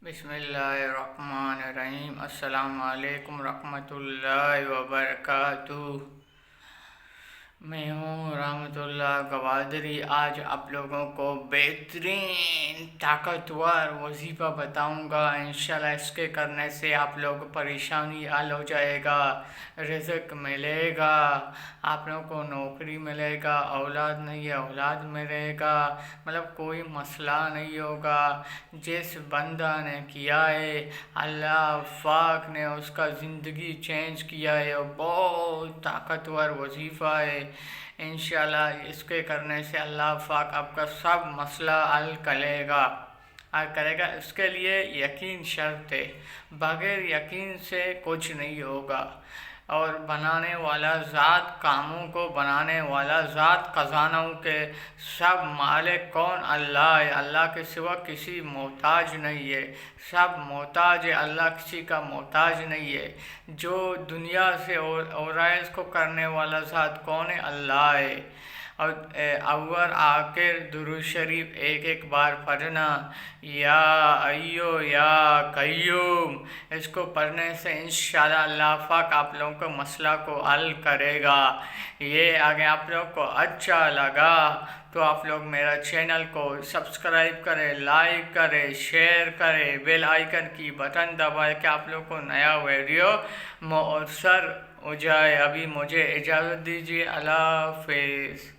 बिस्मिल्लाहिर्रहमानिर्रहीम। अस्सलाम वालेकुम रहमतुल्लाहि वबरकातुह। मैं हूँ रहमतुल्लाह गवादरी। आज आप लोगों को बेहतरीन ताकतवर वजीफ़ा बताऊँगा। इंशाल्लाह इसके करने से आप लोग परेशानी हल हो जाएगा, रिज़्क मिलेगा, आप लोगों को नौकरी मिलेगा, औलाद नहीं है औलाद मिलेगा, मतलब कोई मसला नहीं होगा। जिस बंदा ने किया है अल्लाह पाक ने उसका ज़िंदगी चेंज किया है और बहुत ताकतवर वजीफ़ा है। इंशाल्लाह इसके करने से अल्लाह पाक आपका सब मसला हल करेगा। इसके लिए यकीन शर्त है, बगैर यकीन से कुछ नहीं होगा। और बनाने वाला ज़ात, कामों को बनाने वाला ज़ात, खजानों के सब मालिक कौन? अल्लाह है। अल्लाह के सिवा किसी मोहताज नहीं है, सब मोहताज है, अल्लाह किसी का मोहताज नहीं है। जो दुनिया से और रहा है इसको करने वाला ज़ात कौन है? अल्लाह है। और अव्वल आखिर दुरूद शरीफ एक एक बार पढ़ना, या अय्यो या कय्यूम। इसको पढ़ने से इंशाल्लाह अल्लाह पाक आप लोगों को मसला को हल करेगा। ये अगर आप लोगों को अच्छा लगा तो आप लोग मेरा चैनल को सब्सक्राइब करें, लाइक करें, शेयर करें, बेल आइकन की बटन दबाए कि आप लोग को नया वीडियो मौसर हो जाए। अभी मुझे इजाज़त दीजिए। अल्लाह हाफ़िज़।